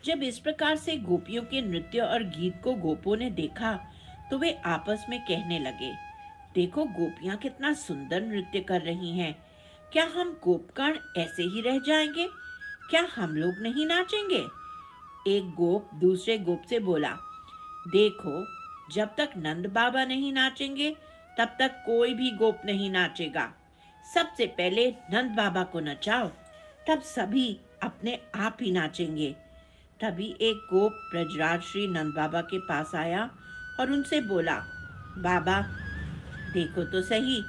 जब इस प्रकार से गोपियों के नृत्य और गीत को गोपों ने देखा तो वे आपस में कहने लगे, देखो गोपियां कितना सुंदर नृत्य कर रही हैं। क्या हम गोपगण ऐसे ही रह जाएंगे? क्या हम लोग नहीं नाचेंगे? एक गोप दूसरे गोप से बोला, देखो, जब तक नंद बाबा नहीं नाचेंगे तब तक कोई भी गोप नहीं नाचेगा। सबसे पहले नंद बाबा को नचाओ, तब सभी अपने आप ही नाचेंगे। तभी एक गोप ब्रजराज श्री नंद बाबा के पास आया और उनसे बोला, बाबा देखो तो सही,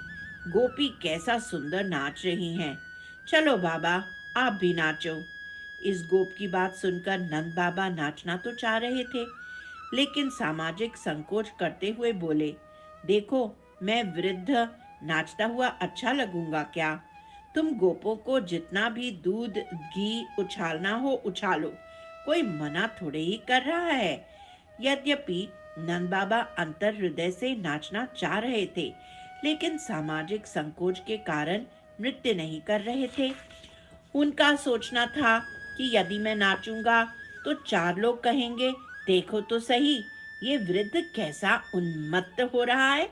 गोपी कैसा सुंदर नाच रही हैं। चलो बाबा, आप भी नाचो। इस गोप की बात सुनकर नंद बाबा नाचना तो चाह रहे थे, लेकिन सामाजिक संकोच करते हुए बोले, देखो, मैं वृद्ध नाचता हुआ अच्छा लगूंगा क्या? तुम गोपों को जितना भी दूध घी उछालना हो उछालो, कोई मना थोड़े ही कर रहा है। यद्यपि नंद बाबा अंतर हृदय से नाचना चाह रहे थे, लेकिन सामाजिक संकोच के कारण नृत्य नहीं कर रहे थे। उनका सोचना था कि यदि मैं नाचूंगा तो चार लोग कहेंगे, देखो तो सही, ये वृद्ध कैसा उन्मत्त हो रहा है।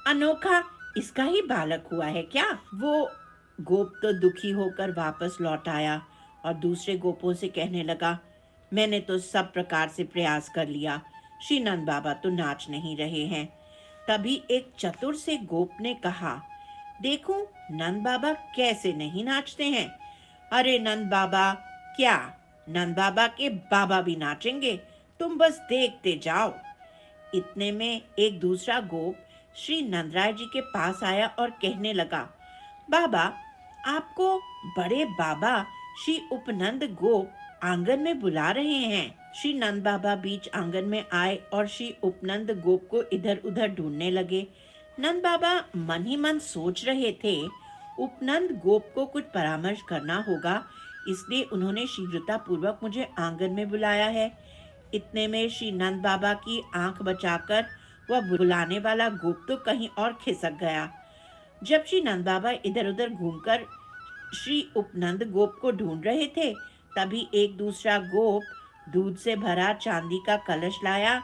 अनोखा इसका ही बालक हुआ है क्या? वो गोप तो दुखी होकर वापस लौट आया और दूसरे गोपों से कहने लगा, मैंने तो सब प्रकार से प्रयास कर लिया, श्री नंद बाबा तो नाच नहीं रहे हैं। तभी एक चतुर से गोप ने कहा, देखो नंद बाबा कैसे नहीं नाचते हैं। अरे नंद बाबा, क्या नंद बाबा के बाबा भी नाचेंगे? तुम बस देखते जाओ। इतने में एक दूसरा गोप श्री नंदराय जी के पास आया और कहने लगा, बाबा, आपको बड़े बाबा श्री उपनंद गोप आंगन में बुला रहे हैं। श्री नंद बाबा बीच आंगन में आए और श्री उपनंद गोप को इधर उधर ढूंढने लगे। नंद बाबा मन ही मन सोच रहे थे, उपनंद गोप को कुछ परामर्श करना होगा, इसलिए उन्होंने शीघ्रता पूर्वक मुझे आंगन में बुलाया है। इतने में श्री नंद बाबा की आंख बचाकर वह बुलाने वाला गोप तो कहीं और खिसक गया। जब श्री नंद बाबा इधर उधर घूमकर श्री उपनंद गोप को ढूंढ रहे थे, तभी एक दूसरा गोप दूध से भरा चांदी का कलश लाया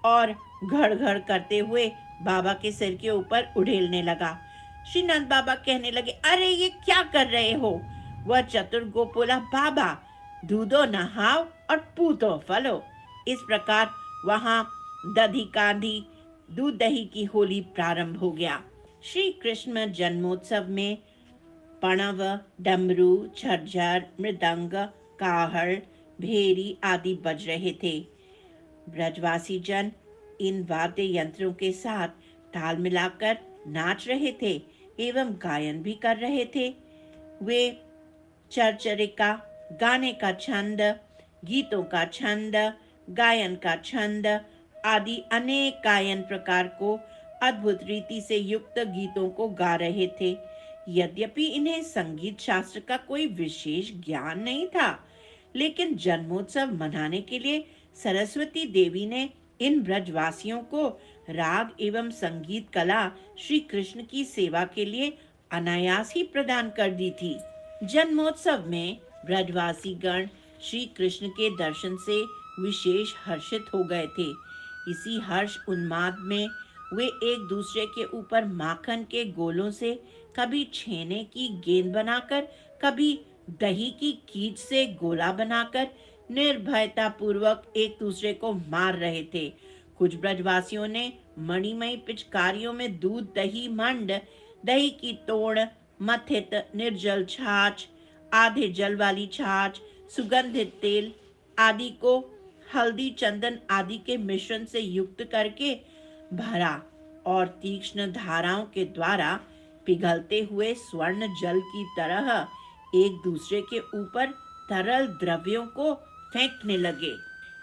और घड़ घड़ करते हुए बाबा के सिर के ऊपर उड़ेलने लगा। श्री नंद बाबा कहने लगे, अरे ये क्या कर रहे हो? वह चतुर गोप बोला, बाबा, दूधो नहाओ और पूतो फलो। इस प्रकार वहां दधी कांधी दूध दही की होली प्रारंभ हो गया। श्री कृष्ण जन्मोत्सव में पणव, डमरू, झरझर, मृदंग, काहड़, भेरी आदि बज रहे थे। ब्रजवासी जन इन वाद्य यंत्रों के साथ ताल मिलाकर नाच रहे थे एवं गायन भी कर रहे थे। वे चरचरिका, गाने का छंद, गीतों का छंद, गायन का छंद आदि अनेक गायन प्रकार को अद्भुत रीति से युक्त गीतों को गा रहे थे। यद्यपि इन्हें संगीत शास्त्र का कोई विशेष ज्ञान नहीं था, लेकिन जन्मोत्सव मनाने के लिए सरस्वती देवी ने इन ब्रजवासियों को राग एवं संगीत कला श्री कृष्ण की सेवा के लिए अनायास ही प्रदान कर दी थी। जन्मोत्सव में ब्रजवासी गण श्री कृष्ण के दर्शन से विशेष हर्षित हो गए थे। इसी हर्ष उन्माद में वे एक दूसरे के ऊपर माखन के गोलों से कभी छेने की गेंद बनाकर, कभी दही की कीच से गोला बनाकर निर्भयता पूर्वक एक दूसरे को मार रहे थे। कुछ ब्रजवासियों ने मणिमयी पिचकारियों में दूध दही मंड, दही की तोड़, मथित निर्जल छाछ, आधे जल वाली छाछ, सुगंधित तेल आदि को हल्दी चंदन आदि के मिश्रण से युक्त करके भरा और तीक्ष्ण धाराओं के द्वारा पिघलते हुए स्वर्ण जल की तरह एक दूसरे के ऊपर तरल द्रव्यों को फेंकने लगे।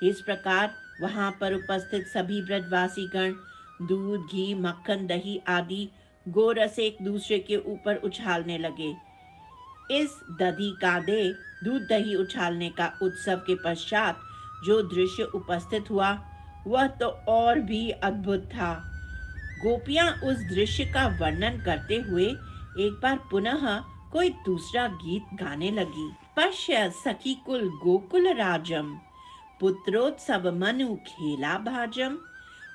इस प्रकार वहां पर उपस्थित सभी ब्रजवासी गण दूध, घी, मक्खन, दही आदि गोरस एक दूसरे के ऊपर उछालने लगे। इस दधी कांधे दूध दही उछालने का उत्सव के पश्चात जो दृश्य उपस्थित हुआ वह तो और भी अद्भुत था। गोपियां उस दृश्य का वर्णन करते हुए एक बार पुनः कोई दूसरा गीत गाने लगी। पश्य सखी कुल गोकुल राजम, पुत्रोत्सव मनु खेला भाजम,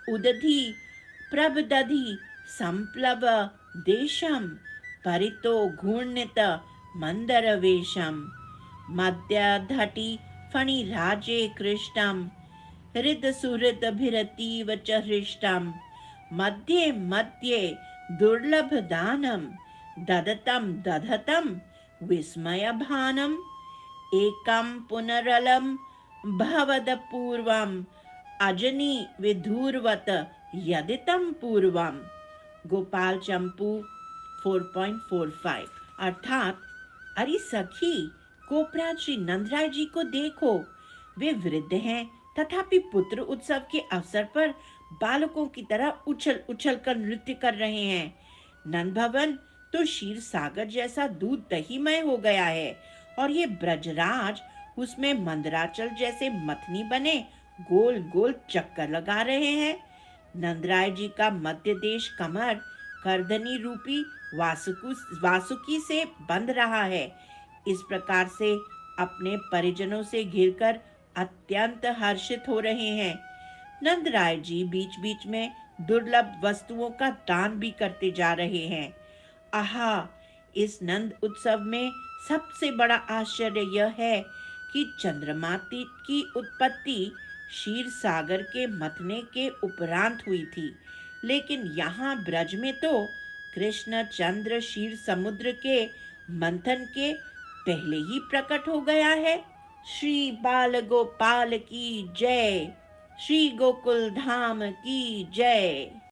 उदधि प्रबदधि संप्लव देशम, परितो घूर्णित मंदर वेशम, मध्याधटि फणिराजे कृष्टम, हृद सुहृद भिरतीव च हृष्टम, मध्ये मध्ये दुर्लभ दानम, ददतम दधतम विस्मय भानम, एकम पुनरलम भवदपूर्वम, अजनी विधुर्वत यदितम पूर्वम। गोपाल चंपू 4.45। अर्थात, अरे सखी, गोपराज श्री नंदराय जी को देखो, वे वृद्ध हैं तथापि पुत्र उत्सव के अवसर पर बालकों की तरह उछल उछल कर नृत्य कर रहे हैं। नंद भवन तो क्षीर सागर जैसा दूध दहीमय हो गया है और ये ब्रजराज उसमें मंदराचल जैसे मथनी बने गोल गोल चक्कर लगा रहे हैं। नंदराय जी का मध्य देश कमर करधनी रूपी वासुकी से बंध रहा है। इस प्रकार से अपने परिजनों से घिरकर अत्यंत हर्षित हो रहे हैं। नंदराय जी बीच बीच में दुर्लभ वस्तुओं का दान भी करते जा रहे हैं। आहा, इस नंद उत्सव में सबसे बड़ा आश्चर्य यह है कि चंद्रमा की उत्पत्ति क्षीर सागर के मथने के उपरांत हुई थी, लेकिन यहाँ ब्रज में तो कृष्ण चंद्र क्षीर समुद्र के मंथन के पहले ही प्रकट हो गया है। श्री बाल गोपाल की जय, श्री गोकुल धाम की जय।